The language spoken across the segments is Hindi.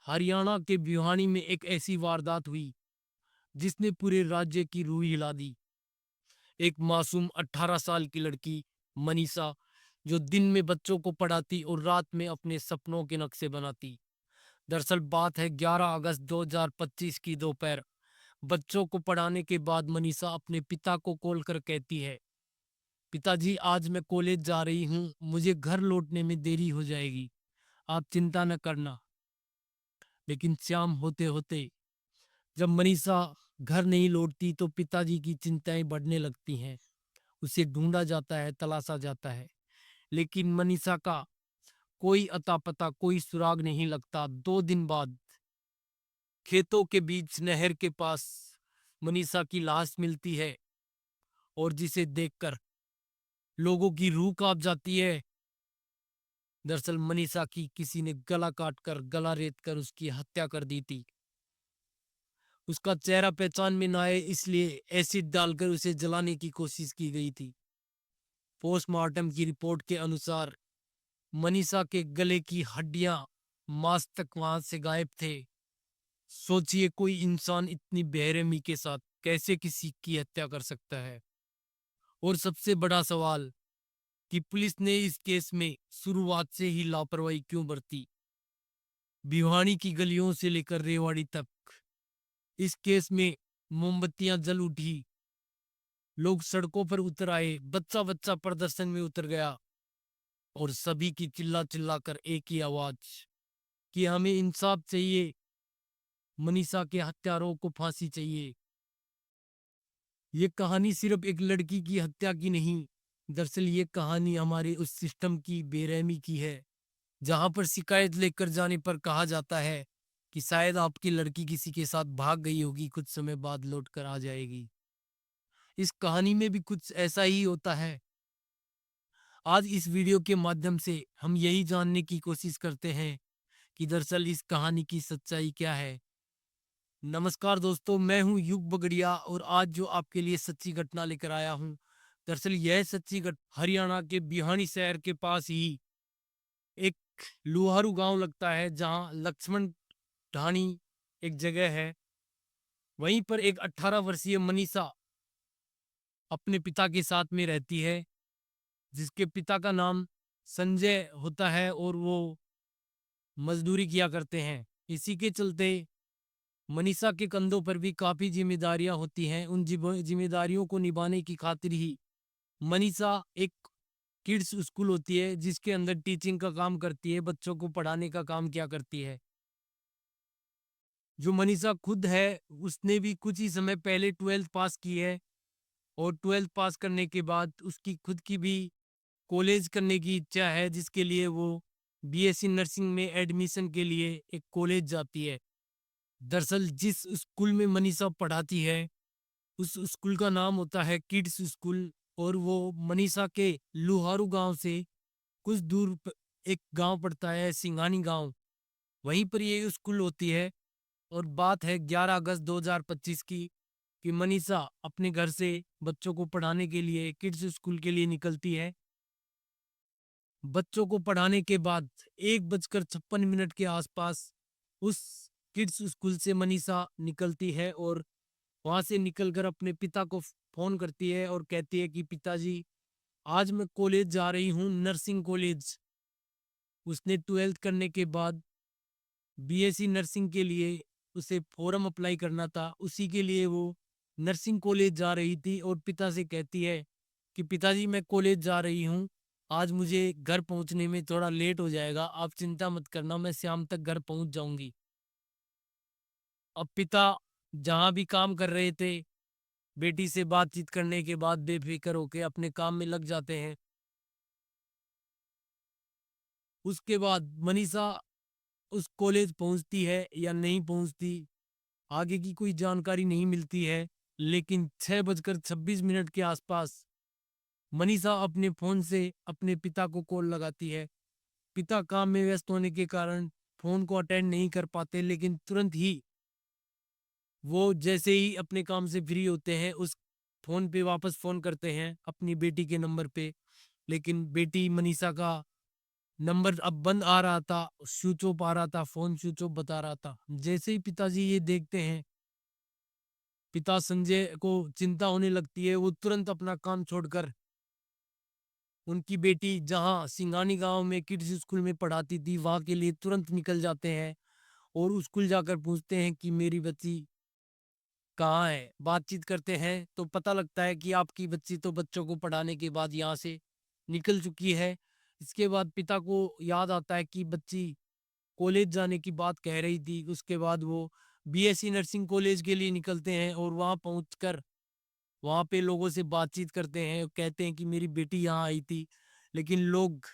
हरियाणा के भिवानी में एक ऐसी वारदात हुई जिसने पूरे राज्य की रूह हिला दी। एक मासूम 18 साल की लड़की मनीषा, जो दिन में बच्चों को पढ़ाती और रात में अपने सपनों के नक्शे बनाती। दरअसल बात है 11 अगस्त 2025 की दोपहर। बच्चों को पढ़ाने के बाद मनीषा अपने पिता को कॉल कर कहती है, पिताजी आज मैं कॉलेज जा रही हूँ, मुझे घर लौटने में देरी हो जाएगी, आप चिंता न करना। लेकिन शाम होते होते जब मनीषा घर नहीं लौटती तो पिताजी की चिंताएं बढ़ने लगती हैं। उसे ढूंढा जाता है, तलाशा जाता है, लेकिन मनीषा का कोई अता पता, कोई सुराग नहीं लगता। 2 दिन बाद खेतों के बीच नहर के पास मनीषा की लाश मिलती है और जिसे देखकर लोगों की रूह कांप जाती है। दरअसल मनीषा की किसी ने गला काट कर, गला रेत कर उसकी हत्या कर दी थी। उसका चेहरा पहचान में ना आए इसलिए एसिड डालकर उसे जलाने की कोशिश की गई थी। पोस्टमार्टम की रिपोर्ट के अनुसार मनीषा के गले की हड्डियां, मांस तक वहां से गायब थे। सोचिए, कोई इंसान इतनी बेरहमी के साथ कैसे किसी की हत्या कर सकता है। और सबसे बड़ा सवाल कि पुलिस ने इस केस में शुरुआत से ही लापरवाही क्यों बरती। भिवानी की गलियों से लेकर रेवाड़ी तक इस केस में मोमबत्तियां जल उठी। लोग सड़कों पर उतर आए, बच्चा बच्चा प्रदर्शन में उतर गया और सभी की चिल्ला चिल्ला कर एक ही आवाज कि हमें इंसाफ चाहिए, मनीषा के हत्यारों को फांसी चाहिए। ये कहानी सिर्फ एक लड़की की हत्या की नहीं, दरअसल ये कहानी हमारे उस सिस्टम की बेरहमी की है, जहां पर शिकायत लेकर जाने पर कहा जाता है कि शायद आपकी लड़की किसी के साथ भाग गई होगी, कुछ समय बाद लौट कर आ जाएगी। इस कहानी में भी कुछ ऐसा ही होता है। आज इस वीडियो के माध्यम से हम यही जानने की कोशिश करते हैं कि दरअसल इस कहानी की सच्चाई क्या है। नमस्कार दोस्तों, मैं हूं युग बगड़िया और आज जो आपके लिए सच्ची घटना लेकर आया हूं, दरअसल यह सच्ची घटना हरियाणा के बिहानी शहर के पास ही एक लुहारू गांव लगता है, जहां लक्ष्मण ढाणी एक जगह है। वहीं पर एक 18 वर्षीय मनीषा अपने पिता के साथ में रहती है, जिसके पिता का नाम संजय होता है और वो मजदूरी किया करते हैं। इसी के चलते मनीषा के कंधों पर भी काफी जिम्मेदारियां होती हैं। उन जिम्मेदारियों को निभाने की खातिर ही मनीषा एक किड्स स्कूल होती है जिसके अंदर टीचिंग का काम करती है, बच्चों को पढ़ाने का काम क्या करती है। जो मनीषा खुद है, उसने भी कुछ ही समय पहले 12th पास की है और 12th पास करने के बाद उसकी खुद की भी कॉलेज करने की इच्छा है, जिसके लिए वो बीएससी नर्सिंग में एडमिशन के लिए एक कॉलेज जाती है। दरअसल जिस स्कूल में मनीषा पढ़ाती है, उस स्कूल का नाम होता है किड्स स्कूल और वो मनीषा के लुहारू गांव से कुछ दूर एक गांव पड़ता है, सिंघानी गांव, वहीं पर ये स्कूल होती है। और बात है 11 अगस्त 2025 की कि मनीषा अपने घर से बच्चों को पढ़ाने के लिए किड्स स्कूल के लिए निकलती है। बच्चों को पढ़ाने के बाद 1:56 के आसपास उस किड्स स्कूल से मनीषा निकलती है और वहां से निकलकर अपने पिता को फोन करती है और कहती है कि पिताजी, आज मैं कॉलेज जा रही हूँ, नर्सिंग कॉलेज। उसने 12th करने के बाद बीएससी नर्सिंग के लिए उसे फॉर्म अप्लाई करना था, उसी के लिए वो नर्सिंग कॉलेज जा रही थी और पिता से कहती है कि पिताजी मैं कॉलेज जा रही हूँ, आज मुझे घर पहुंचने में थोड़ा लेट हो जाएगा, आप चिंता मत करना, मैं शाम तक घर पहुंच जाऊंगी। अब पिता जहां भी काम कर रहे थे, बेटी से बातचीत करने के बाद बेफिक्र होके अपने काम में लग जाते हैं। उसके बाद मनीषा उस कॉलेज पहुंचती है या नहीं पहुंचती, आगे की कोई जानकारी नहीं मिलती है। लेकिन 6:26 के आसपास मनीषा अपने फोन से अपने पिता को कॉल लगाती है। पिता काम में व्यस्त होने के कारण फोन को अटेंड नहीं कर पाते, लेकिन तुरंत ही वो जैसे ही अपने काम से फ्री होते हैं, उस फोन पे वापस फोन करते हैं अपनी बेटी के नंबर पे। लेकिन बेटी मनीषा का नंबर अब बंद आ रहा था, स्विच ऑफ आ रहा था, फ़ोन स्विच ऑफ बता रहा था। जैसे ही पिताजी ये देखते हैं, पिता संजय को चिंता होने लगती है, वो तुरंत अपना काम छोड़कर उनकी बेटी जहाँ सिंगानी गाँव में किड्स स्कूल में पढ़ाती थी, वहाँ के लिए तुरंत निकल जाते हैं और स्कूल जाकर पूछते हैं कि मेरी बच्ची कहाँ है? बातचीत करते हैं तो पता लगता है कि आपकी बच्ची तो बच्चों को पढ़ाने के बाद यहाँ से निकल चुकी है। इसके बाद पिता को याद आता है कि बच्ची कॉलेज जाने की बात कह रही थी। उसके बाद वो बीएससी नर्सिंग कॉलेज के लिए निकलते हैं और वहाँ पहुँचकर वहाँ पे लोगों से बातचीत करते हैं, कहते हैं कि मेरी बेटी यहाँ आई थी। लेकिन लोग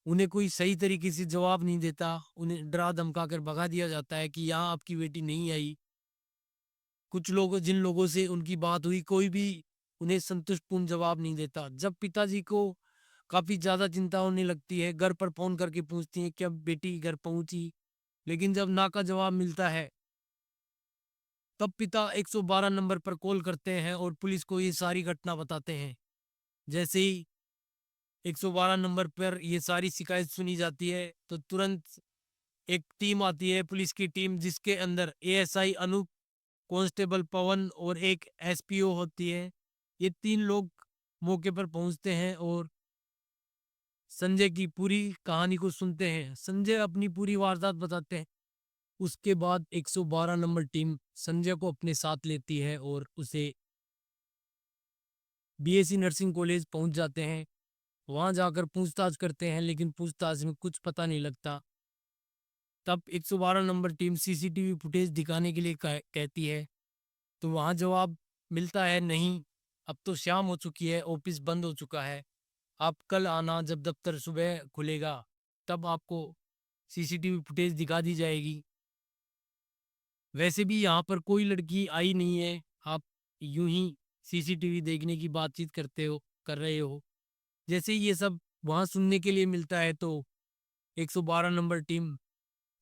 उन्हें कोई सही तरीके से जवाब नहीं देता, उन्हें डरा-धमका कर भगा दिया जाता है कि यहाँ आपकी बेटी नहीं आई। कुछ लोग जिन लोगों से उनकी बात हुई, कोई भी उन्हें संतुष्टपूर्ण जवाब नहीं देता। जब पिताजी को काफ़ी ज़्यादा चिंता होने लगती है, घर पर फ़ोन करके पूछती हैं, "क्या बेटी घर पहुँची?" लेकिन जब ना का जवाब मिलता है, तब पिता 112 नंबर पर कॉल करते हैं और पुलिस को ये सारी घटना बताते हैं। जैसे ही 112 नंबर पर ये सारी शिकायत सुनी जाती है, तो तुरंत एक टीम आती है, पुलिस की टीम, जिसके अंदर एएसआई अनूप, कांस्टेबल पवन और एक एसपीओ होती है। ये 3 लोग मौके पर पहुंचते हैं और संजय की पूरी कहानी को सुनते हैं। संजय अपनी पूरी वारदात बताते हैं। उसके बाद 112 नंबर टीम संजय को अपने साथ लेती है और उसे बीएससी नर्सिंग कॉलेज पहुंच जाते हैं। वहां जाकर पूछताछ करते हैं, लेकिन पूछताछ में कुछ पता नहीं लगता। तब 112 नंबर टीम सीसीटीवी फुटेज दिखाने के लिए कहती है, तो वहाँ जवाब मिलता है, नहीं, अब तो शाम हो चुकी है, ऑफिस बंद हो चुका है। आप कल आना, जब दफ्तर सुबह खुलेगा, तब आपको सीसीटीवी फुटेज दिखा दी जाएगी। वैसे भी यहाँ पर कोई लड़की आई नहीं है, आप यूं ही सीसीटीवी देखने की बातचीत कर रहे हो। जैसे ही ये सब वहाँ सुनने के लिए मिलता है, तो 112 नंबर टीम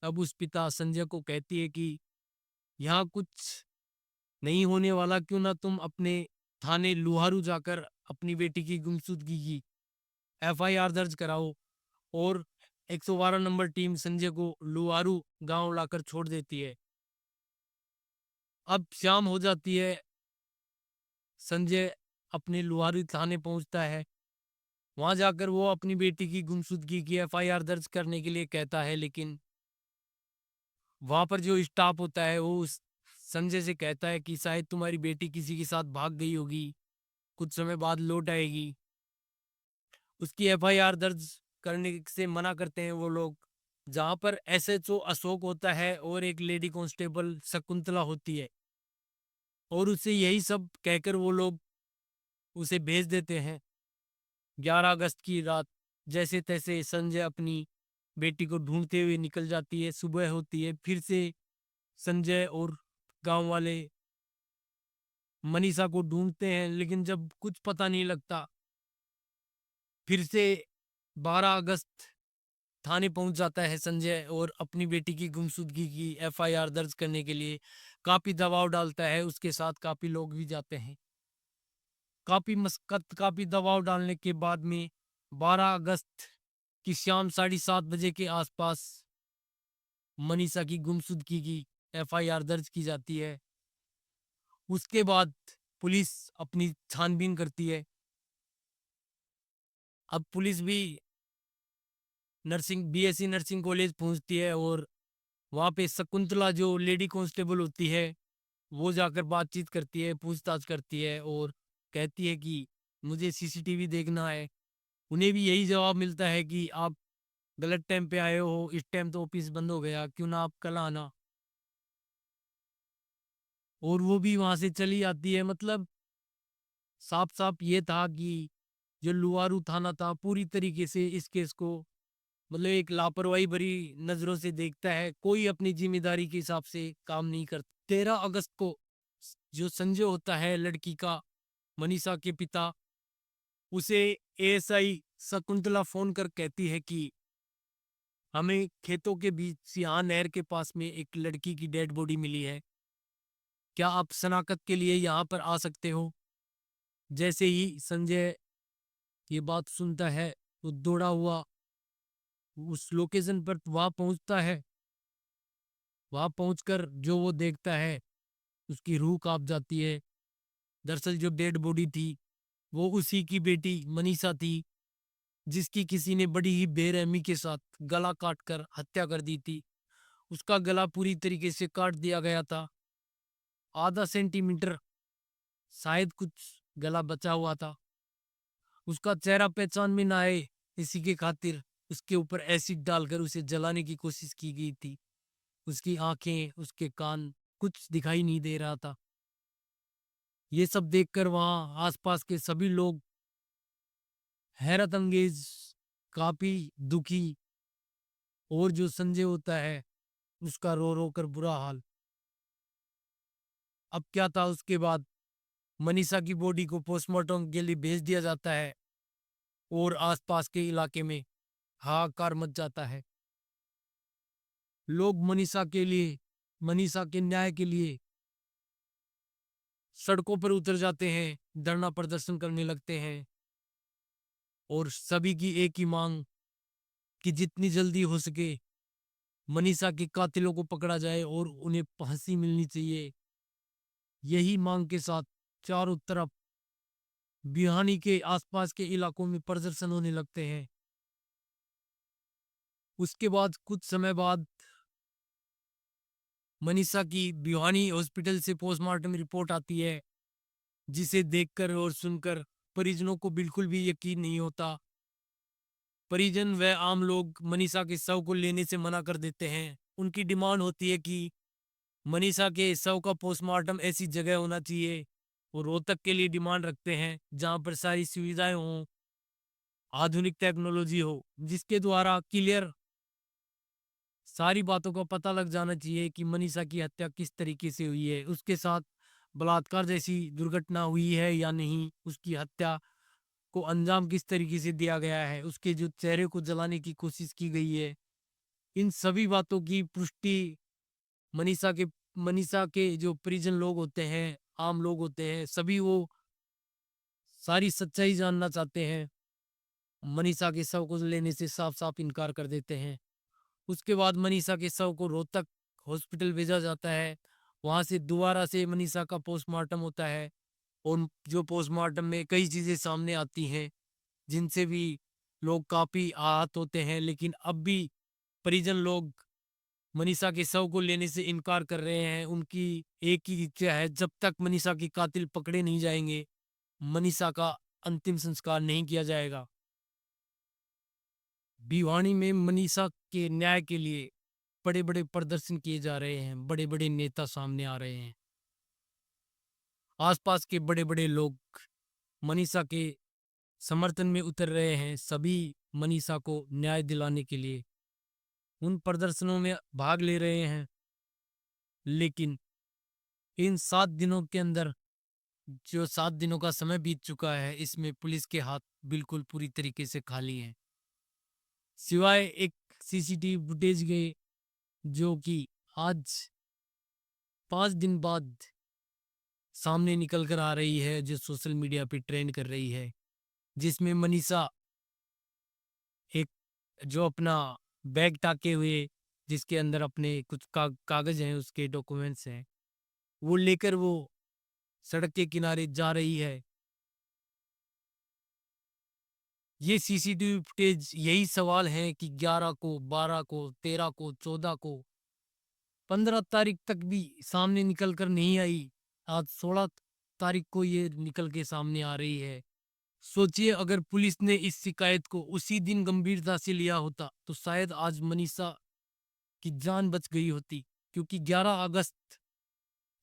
अब उस पिता संजय को कहती है कि यहाँ कुछ नहीं होने वाला, क्यों ना तुम अपने थाने लुहारू जाकर अपनी बेटी की गुमशुदगी की एफआईआर दर्ज कराओ। और 112 नंबर टीम संजय को लुहारू गांव लाकर छोड़ देती है। अब शाम हो जाती है, संजय अपने लुहारू थाने पहुंचता है। वहां जाकर वो अपनी बेटी की गुमशुदगी की एफआईआर दर्ज करने के लिए कहता है, लेकिन वहां पर जो स्टाफ होता है वो उस संजय से कहता है कि शायद तुम्हारी बेटी किसी के साथ भाग गई होगी, कुछ समय बाद लौट आएगी। उसकी एफआईआर दर्ज करने से मना करते हैं वो लोग। जहाँ पर एसएचओ अशोक होता है और एक लेडी कांस्टेबल शकुंतला होती है, और उसे यही सब कहकर वो लोग उसे भेज देते हैं। 11 अगस्त की रात जैसे तैसे संजय अपनी बेटी को ढूंढते हुए निकल जाती है। सुबह होती है, फिर से संजय और गांव वाले मनीषा को ढूंढते हैं, लेकिन जब कुछ पता नहीं लगता, फिर से 12 अगस्त थाने पहुंच जाता है संजय और अपनी बेटी की गुमशुदगी की एफआईआर दर्ज करने के लिए काफी दबाव डालता है। उसके साथ काफी लोग भी जाते हैं। काफी मशक्कत, काफी दबाव डालने के बाद में 12 अगस्त की शाम 7:30 बजे के आसपास मनीषा की गुमशुदगी की एफआईआर दर्ज की जाती है। उसके बाद पुलिस अपनी छानबीन करती है। अब पुलिस भी नर्सिंग बीएससी नर्सिंग कॉलेज पहुंचती है और वहाँ पे शकुंतला जो लेडी कांस्टेबल होती है, वो जाकर बातचीत करती है, पूछताछ करती है और कहती है कि मुझे सीसीटीवी देखना है। उन्हें भी यही जवाब मिलता है कि आप गलत टाइम पे आए हो, इस टाइम तो ऑफिस बंद हो गया, क्यों ना आप कल आना। और वो भी वहां से चली आती है। मतलब साफ साफ ये था कि जो लुवारू थाना था पूरी तरीके से इस केस को, मतलब एक लापरवाही भरी नजरों से देखता है। कोई अपनी जिम्मेदारी के हिसाब से काम नहीं करता। 13 अगस्त को जो संजय होता है लड़की का, मनीषा के पिता, उसे एएसआई शकुंतला फोन कर कहती है कि हमें खेतों के बीच यहाँ नहर के पास में एक लड़की की डेड बॉडी मिली है, क्या आप शनाख्त के लिए यहाँ पर आ सकते हो? जैसे ही संजय ये बात सुनता है, तो दौड़ा हुआ उस लोकेशन पर वहां पहुंचता है। वहां पहुंचकर जो वो देखता है, उसकी रूह कांप जाती है। दरअसल जो डेड बॉडी थी वो उसी की बेटी मनीषा थी, जिसकी किसी ने बड़ी ही बेरहमी के साथ गला काट कर हत्या कर दी थी। उसका गला पूरी तरीके से काट दिया गया था। आधा सेंटीमीटर शायद कुछ गला बचा हुआ था। उसका चेहरा पहचान में ना आए, इसी के खातिर उसके ऊपर एसिड डालकर उसे जलाने की कोशिश की गई थी। उसकी आंखें, उसके कान, कुछ दिखाई नहीं दे रहा था। ये सब देखकर वहां आसपास के सभी लोग हैरत अंगेज, काफी दुखी, और जो संजय होता है उसका रो रो कर बुरा हाल। अब क्या था उसके बाद, मनीषा की बॉडी को पोस्टमार्टम के लिए भेज दिया जाता है और आसपास के इलाके में हाहाकार मच जाता है। लोग मनीषा के लिए, मनीषा के न्याय के लिए सड़कों पर उतर जाते हैं, धरना प्रदर्शन करने लगते हैं और सभी की एक ही मांग कि जितनी जल्दी हो सके मनीषा के कातिलों को पकड़ा जाए और उन्हें फांसी मिलनी चाहिए। यही मांग के साथ चारों तरफ बिहानी के आसपास के इलाकों में प्रदर्शन होने लगते हैं। उसके बाद कुछ समय बाद मनीषा की भिवानी हॉस्पिटल से पोस्टमार्टम रिपोर्ट आती है, जिसे देखकर और सुनकर परिजनों को बिल्कुल भी यकीन नहीं होता। परिजन व आम लोग मनीषा के शव को लेने से मना कर देते हैं। उनकी डिमांड होती है कि मनीषा के शव का पोस्टमार्टम ऐसी जगह होना चाहिए, वो रोहतक के लिए डिमांड रखते हैं जहां पर सारी सुविधाएं हों, आधुनिक टेक्नोलॉजी हो, जिसके द्वारा क्लियर सारी बातों का पता लग जाना चाहिए कि मनीषा की हत्या किस तरीके से हुई है, उसके साथ बलात्कार जैसी दुर्घटना हुई है या नहीं, उसकी हत्या को अंजाम किस तरीके से दिया गया है, उसके जो चेहरे को जलाने की कोशिश की गई है, इन सभी बातों की पुष्टि मनीषा के मनीषा के जो परिजन लोग होते हैं, आम लोग होते हैं, सभी वो सारी सच्चाई जानना चाहते हैं। मनीषा के शव को लेने से साफ साफ इनकार कर देते हैं। उसके बाद मनीषा के शव को रोहतक हॉस्पिटल भेजा जाता है। वहां से दोबारा से मनीषा का पोस्टमार्टम होता है और जो पोस्टमार्टम में कई चीजें सामने आती हैं जिनसे भी लोग काफी आहत होते हैं, लेकिन अब भी परिजन लोग मनीषा के शव को लेने से इनकार कर रहे हैं। उनकी एक ही इच्छा है, जब तक मनीषा के कातिल पकड़े नहीं जाएंगे मनीषा का अंतिम संस्कार नहीं किया जाएगा। भिवानी में मनीषा के न्याय के लिए बड़े बड़े प्रदर्शन किए जा रहे हैं, बड़े बड़े नेता सामने आ रहे हैं। आसपास के बड़े बड़े लोग मनीषा के समर्थन में उतर रहे हैं, सभी मनीषा को न्याय दिलाने के लिए उन प्रदर्शनों में भाग ले रहे हैं। लेकिन इन 7 दिनों के अंदर, जो 7 दिनों का समय बीत चुका है, इसमें पुलिस के हाथ बिल्कुल पूरी तरीके से खाली हैं, सिवाय एक सीसीटीवी फुटेज के, जो कि आज 5 दिन बाद सामने निकल कर आ रही है, जो सोशल मीडिया पे ट्रेंड कर रही है, जिसमें मनीषा एक जो अपना बैग टाके हुए, जिसके अंदर अपने कुछ कागज हैं, उसके डॉक्यूमेंट्स हैं, वो लेकर वो सड़क के किनारे जा रही है। ये सीसीटीवी फुटेज यही सवाल है कि 11 को, 12 को, 13 को, 14 को, 15 तारीख तक भी सामने निकल कर नहीं आई। आज 16 तारीख को ये निकल के सामने आ रही है। सोचिए, अगर पुलिस ने इस शिकायत को उसी दिन गंभीरता से लिया होता तो शायद आज मनीषा की जान बच गई होती, क्योंकि 11 अगस्त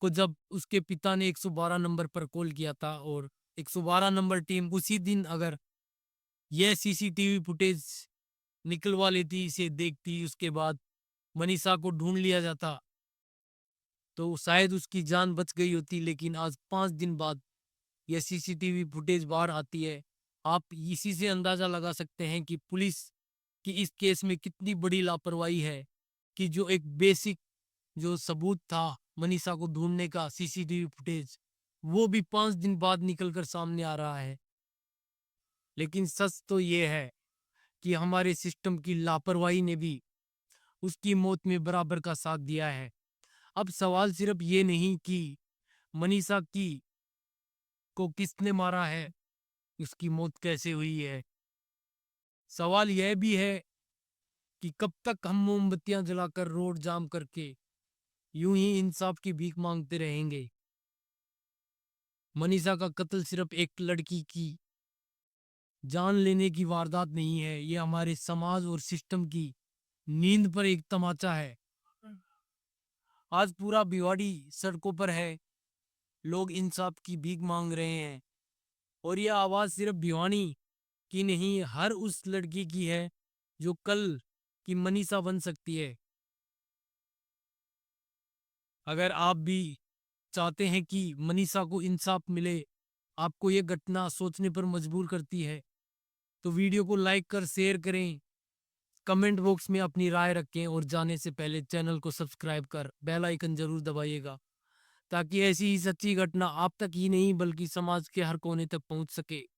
को जब उसके पिता ने 112 नंबर पर कॉल किया था और 112 नंबर टीम उसी दिन अगर यह सीसीटीवी फुटेज निकलवा लेती, इसे देखती, उसके बाद मनीषा को ढूंढ लिया जाता, तो शायद उसकी जान बच गई होती। लेकिन आज 5 दिन बाद यह सीसीटीवी फुटेज बाहर आती है। आप इसी से अंदाजा लगा सकते हैं कि पुलिस की इस केस में कितनी बड़ी लापरवाही है, कि जो एक बेसिक जो सबूत था मनीषा को ढूंढने का, सीसीटीवी फुटेज, वो भी 5 दिन बाद निकल कर सामने आ रहा है। लेकिन सच तो ये है कि हमारे सिस्टम की लापरवाही ने भी उसकी मौत में बराबर का साथ दिया है। अब सवाल सिर्फ ये नहीं कि मनीषा की को किसने मारा है, उसकी मौत कैसे हुई है। सवाल यह भी है कि कब तक हम मोमबत्तियां जलाकर रोड जाम करके यूं ही इंसाफ की भीख मांगते रहेंगे। मनीषा का कत्ल सिर्फ एक लड़की की जान लेने की वारदात नहीं है, ये हमारे समाज और सिस्टम की नींद पर एक तमाचा है। आज पूरा भिवाड़ी सड़कों पर है, लोग इंसाफ की भीख मांग रहे हैं। और यह आवाज सिर्फ भिवानी की नहीं, हर उस लड़की की है जो कल की मनीषा बन सकती है। अगर आप भी चाहते हैं कि मनीषा को इंसाफ मिले, आपको यह घटना सोचने पर मजबूर करती है, तो वीडियो को लाइक कर शेयर करें, कमेंट बॉक्स में अपनी राय रखें और जाने से पहले चैनल को सब्सक्राइब कर बेल आइकन जरूर दबाइएगा, ताकि ऐसी ही सच्ची घटना आप तक ही नहीं बल्कि समाज के हर कोने तक पहुंच सके।